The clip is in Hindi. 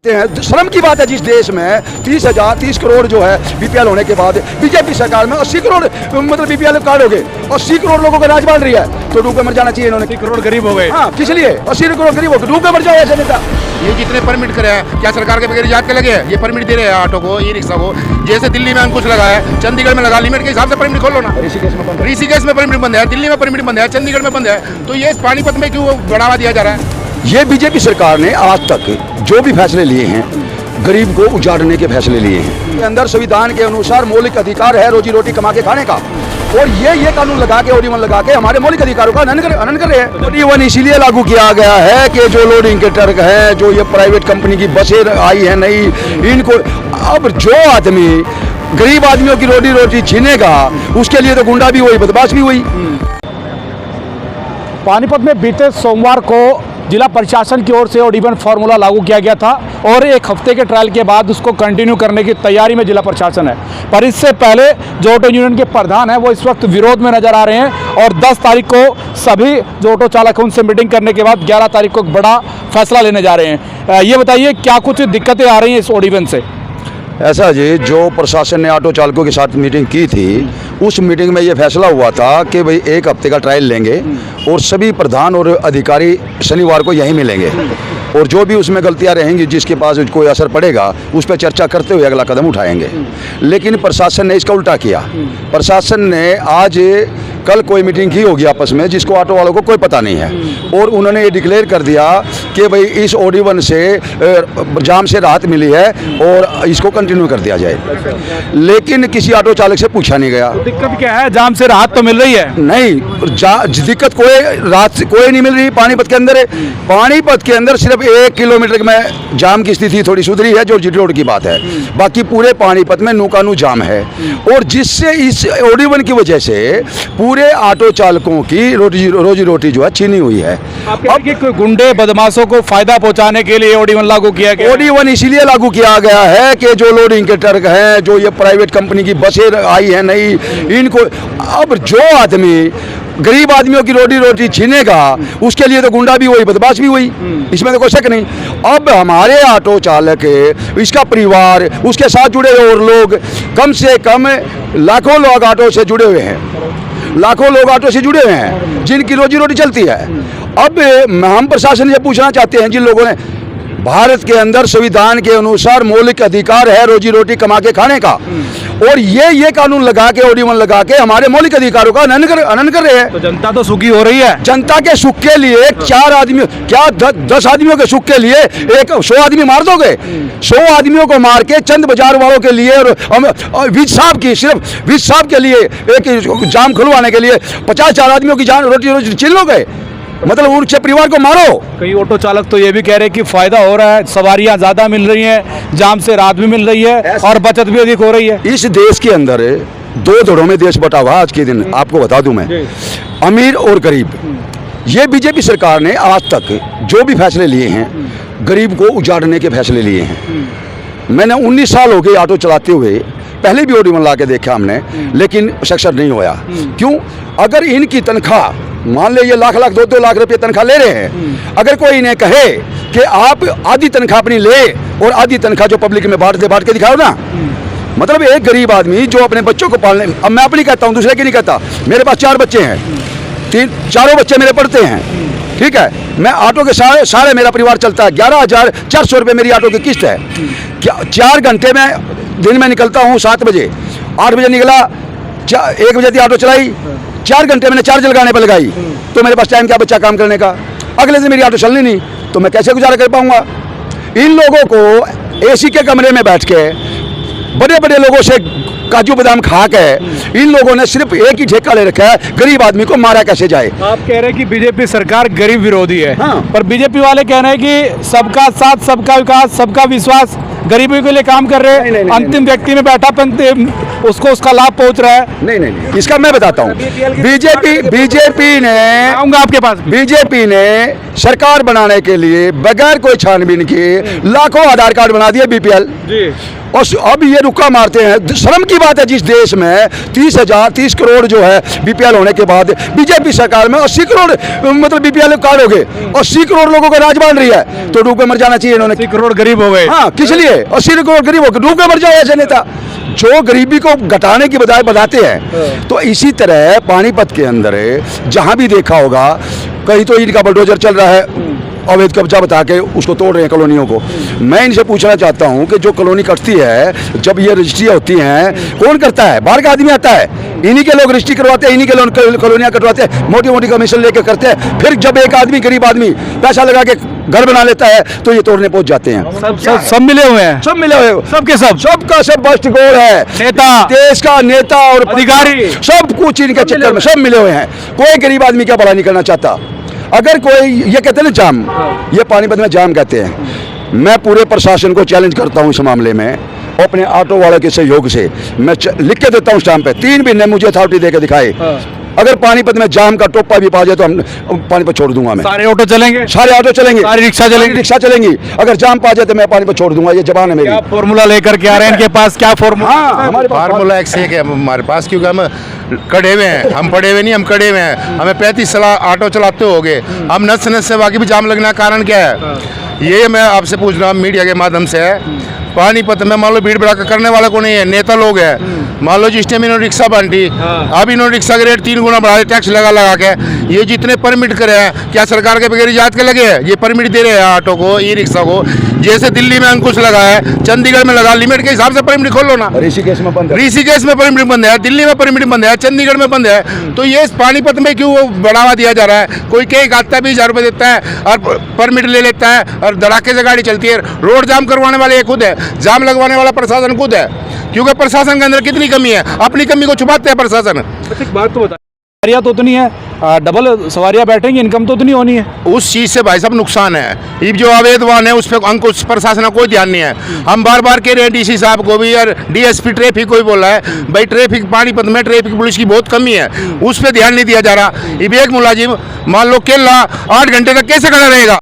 हैं। शर्म की बात है जिस देश में 30 करोड़ जो है बीपीएल होने के बाद बीजेपी सरकार में 80 करोड़ मतलब बीपीएल कार्ड हो गए, 80 करोड़ लोगों का राज बांध रही है, तो डूब के मर जाना चाहिए इन्होंने। 80 करोड़ गरीब हो गए। हाँ, किस लिए 80 करोड़ गरीब हो गए, डूब के मर जाओ ऐसे नेता। ये जितने परमिट करे हैं क्या सरकार के बगैर इजाज़त के लगे हैं? ये परमिट दे रहे हैं ऑटो को, ई रिक्शा को। जैसे दिल्ली में अंकुश लगा है, चंडीगढ़ में लगा, लिमिट के हिसाब से परमिट खोल लो ना। ऋषिकेश में परमिट बंद है, दिल्ली में परमिट बंद है, चंडीगढ़ में बंद है, तो ये पानीपत में क्यों बढ़ावा दिया जा रहा है? ये बीजेपी सरकार ने आज तक जो भी फैसले लिए हैं गरीब को उजाड़ने के फैसले लिए हैं। अंदर संविधान के अनुसार मौलिक अधिकार है रोजी रोटी कमा के खाने का, और ये कानून लगा के OD1 लगा के हमारे मौलिक अधिकारों का हनन कर रहे हैं। OD1 इसीलिए लागू किया गया है कि जो लोडिंग के ट्रक हैं, जो ये प्राइवेट कंपनी की बसें आई हैं नई, इनको अब जो आदमी गरीब आदमियों की रोटी छीनेगा उसके लिए तो गुंडा भी हुई, बदमाश भी हुई। पानीपत में बीते सोमवार को जिला प्रशासन की ओर से OD1 फार्मूला लागू किया गया था और एक हफ्ते के ट्रायल के बाद उसको कंटिन्यू करने की तैयारी में जिला प्रशासन है। पर इससे पहले जो ऑटो यूनियन के प्रधान हैं वो इस वक्त विरोध में नजर आ रहे हैं और 10 तारीख को सभी जो ऑटो चालक हैं उनसे मीटिंग करने के बाद 11 तारीख को एक बड़ा फैसला लेने जा रहे हैं। ये बताइए क्या कुछ दिक्कतें आ रही हैं इस OD1 से? ऐसा जी, जो प्रशासन ने ऑटो चालकों के साथ मीटिंग की थी उस मीटिंग में ये फैसला हुआ था कि भाई एक हफ्ते का ट्रायल लेंगे और सभी प्रधान और अधिकारी शनिवार को यहीं मिलेंगे और जो भी उसमें गलतियां रहेंगी जिसके पास कोई असर पड़ेगा उस पर चर्चा करते हुए अगला कदम उठाएंगे। लेकिन प्रशासन ने इसका उल्टा किया। प्रशासन ने आज कल कोई मीटिंग की होगी आपस में जिसको ऑटो वालों को कोई पता नहीं है और उन्होंने ये डिक्लेयर कर दिया कि भाई इस OD1 से जाम से राहत मिली है और इसको कंटिन्यू कर दिया जाए। लेकिन किसी ऑटो चालक से पूछा नहीं गया। दिक्कत क्या है? जाम से राहत तो मिल रही है? नहीं, दिक्कत कोई नहीं मिल रही। पानीपत के अंदर पानीपत के अंदर सिर्फ 1 किलोमीटर में जाम की स्थिति थोड़ी सुधरी है जो जीटी रोड की बात है, बाकी पूरे पानीपत में नूकानू जाम है और जिससे इस OD1 की वजह से पूरे ऑटो चालकों की रोजी रोटी जो है छीनी हुई है। अब गुंडे बदमाशों को फायदा पहुंचाने के लिए OD1 लागू किया गया। OD1 इसीलिए लागू किया गया है कि जो लोडिंग के ट्रक हैं, जो ये प्राइवेट कंपनी की बसें आई हैं नई, इनको अब जो आदमी गरीब आदमियों की रोटी छीनेगा उसके लिए तो गुंडा भी हुई, बदमाश भी हुई, इसमें तो कोई शक नहीं। अब हमारे ऑटो चालक, इसका परिवार, उसके साथ जुड़े और लोग, कम से कम लाखों लोग ऑटो से जुड़े हुए हैं, लाखों लोग ऑटो से जुड़े हुए हैं जिनकी रोजी रोटी चलती है। अब हम प्रशासन से पूछना चाहते हैं जिन लोगों ने, भारत के अंदर संविधान के अनुसार मौलिक अधिकार है रोजी रोटी कमा के खाने का, और ये कानून लगा के OD1 लगा के हमारे मौलिक अधिकारों का हनन कर रहे हैं। तो जनता तो सुखी हो रही है। जनता के सुख के लिए 4 आदमी क्या 10 आदमियों के सुख के लिए 100 आदमी मार दोगे? 100 आदमियों को मार के चंद बाजार वालों के लिए और विज साहब की सिर्फ विज साहब के लिए एक जाम खुलवाने के लिए 50 आदमियों की जान रोटी छीन लोगे? मतलब उनके परिवार को मारो। कई ऑटो चालक तो ये भी कह रहे हैं कि फायदा हो रहा है, सवारियां ज्यादा मिल रही हैं, जाम से राहत भी मिल रही है और बचत भी अधिक हो रही है। इस देश के अंदर 2 धड़ों में देश बटा हुआ आज के दिन, आपको बता दूं मैं, अमीर और गरीब। ये बीजेपी सरकार ने आज तक जो भी फैसले लिए हैं गरीब को उजाड़ने के फैसले लिए हैं। मैंने 19 साल हो गए ऑटो चलाते हुए, पहले भी OD1 ला के देखा हमने, लेकिन सक्सेस नहीं होया। क्यों? अगर इनकी तनख्वाह मान ले ये लाख 2-2 लाख रुपए तनख्वाह ले रहे हैं, अगर कोई इन्हें कहे कि आप आधी तनख्वाह अपनी ले और आधी तनख्वाह जो पब्लिक में बांट के दिखाओ ना, मतलब एक गरीब आदमी जो अपने बच्चों को पालने, अब मैं अपनी कहता हूँ दूसरे की नहीं कहता, मेरे पास 4 बच्चे हैं, 4 बच्चे मेरे पढ़ते हैं, ठीक है, मैं ऑटो के सारे मेरा परिवार चलता है, 11,400 रुपये मेरी ऑटो की किस्त है। 4 घंटे में दिन में निकलता हूँ 7 बजे, 8 बजे निकला, 1 बजे तक ऑटो चलाई, 4 घंटे मैंने चार्ज लगाने पर लगाई, तो मेरे पास टाइम क्या बच्चा काम करने का? अगले दिन मेरी ऑटो चलनी नहीं तो मैं कैसे गुजारा कर पाऊंगा? इन लोगों को AC के कमरे में बैठ के बड़े बड़े लोगों से काजू बादाम खा के इन लोगों ने सिर्फ एक ही ठेका ले रखा है, गरीब आदमी को मारा कैसे जाए। आप कह रहे हैं कि बीजेपी सरकार गरीब विरोधी है। हाँ। पर बीजेपी वाले कह रहे हैं कि सबका साथ, सबका विकास, सबका विश्वास गरीबों के लिए काम कर रहे हैं, अंतिम व्यक्ति में बैठा उसको उसका लाभ पहुंच रहा है। नहीं, इसका मैं बताता हूँ। बीजेपी ने आऊंगा आपके पास। बीजेपी ने सरकार बनाने के लिए बगैर कोई छानबीन के लाखों आधार कार्ड बना दिए बीपीएल जी। और अब ये रुक्का मारते हैं। शर्म की बात है जिस देश में 30 करोड़ जो है बीपीएल होने के बाद बीजेपी सरकार में 80 करोड़ मतलब बीपीएल कार्ड हो गए, 80 करोड़ लोगों का राज बांध रही है, तो डूब के मर जाना चाहिए इन्होंने। 80 करोड़ गरीब हो गए। हाँ, किस लिए 80 करोड़ गरीब हो गए? डूब के मर जाओ ऐसे नेता जो गरीबी को घटाने की बजाय बढ़ाते हैं। तो इसी तरह पानीपत के अंदर जहां भी देखा होगा कहीं तो इनका बुलडोजर चल रहा है, अवैध कब्जा बता के उसको तोड़ रहे हैं कॉलोनियों को। मैं इनसे पूछना चाहता हूं कि जो कॉलोनी कटती है, जब ये रजिस्ट्री होती हैं, कौन करता है? बाहर का आदमी आता है, इन्हीं के लोग रजिस्ट्री करवाते हैं, इन्हीं के लोग कॉलोनियां कटवाते हैं, मोटी मोटी कमीशन लेके करते हैं। फिर जब एक आदमी गरीब आदमी पैसा लगा के घर बना लेता है तो ये तोड़ने पहुंच जाते हैं। सब मिले हुए हैं, सब मिले हुए, सबके सब, सबका सब बस्ट गोल है। नेता, देश का नेता और अधिकारी, सब कुछ इनके चक्कर में सब मिले हुए हैं। कोई गरीब आदमी का भला नहीं करना चाहता। अगर कोई ये कहते हैं ना जाम, ये पानीपत में जाम कहते हैं। मैं पूरे प्रशासन को चैलेंज करता हूँ इस मामले में, अपने ऑटो वाले के सहयोग से मैं लिख के देता हूँ स्टाम्प पे, 3 महीने मुझे अथॉरिटी दे के दिखाए। अगर पानीपत में जाम का टोपा भी पा जाए तो हम पानीपत छोड़ दूंगा। मैं सारे ऑटो चलेंगे, सारे ऑटो चलेंगे, सारी रिक्शा चलेंगी, रिक्शा चलेंगी। अगर जाम पा जाए तो मैं पानीपत छोड़ दूंगा। ये जबान है मेरी। क्या फॉर्मूला लेकर के आ रहे हैं इनके पास? क्या फॉर्मूला? हाँ, हमारे पास फार्मूला एक से एक है हमारे पास, क्योंकि हम कड़े हुए हैं। हम पड़े हुए नहीं, हम कड़े हुए हैं। हमें 35 साल ऑटो चलाते हो गए, हम नस नस से बाकी भी जाम लगना का कारण क्या है? ये मैं आपसे पूछ रहा हूँ मीडिया के माध्यम से। पानीपत में मान लो भीड़ भड़ाका करने वाला को नहीं है, नेता लोग हैं। मान लो जिस टाइम इन्होंने रिक्शा बांटी, अब इन्होंने रिक्शा के रेट 3 गुना बढ़ा दिए, टैक्स लगा के। ये जितने परमिट करे हैं, क्या सरकार के बगैर इजाजत के लगे हैं? ये परमिट दे रहे हैं ऑटो को, ई रिक्शा को। जैसे दिल्ली में अंकुश लगा है, चंडीगढ़ में लगा, लिमिट के हिसाब से परमिट खोल लो ना। ऋषिकेश में बंद है, ऋषिकेश में परमिट बंद है, दिल्ली में परमिट बंद है, चंडीगढ़ में बंद है। तो ये पानीपत में क्यों बढ़ावा दिया जा रहा है? कोई कहीं आता 20,000 रुपये देता है और परमिट ले लेता है और धड़ाके से गाड़ी चलती है। रोड जाम करवाने वाले ये खुद है, जाम लगवाने वाला प्रशासन खुद है, क्योंकि प्रशासन के अंदर कितनी कमी है, अपनी कमी को छुपाते हैं प्रशासन। एक बात तो बता, सवारियाँ तो उतनी है, डबल सवारियाँ बैठेंगी, इनकम तो उतनी होनी है। उस चीज़ से भाई साहब नुकसान है। ये जो अवैध वाहन है उस पर अंकुश प्रशासन का कोई ध्यान नहीं है। हम बार बार कह रहे हैं डीसी साहब को भी और डीएसपी ट्रैफिक को भी बोला है, भाई ट्रैफिक पानीपत में ट्रैफिक पुलिस की बहुत कमी है, उस पर ध्यान नहीं दिया जा रहा। ये भी एक मुलाजिम मान लो केला 8 घंटे तक कैसे खड़ा रहेगा?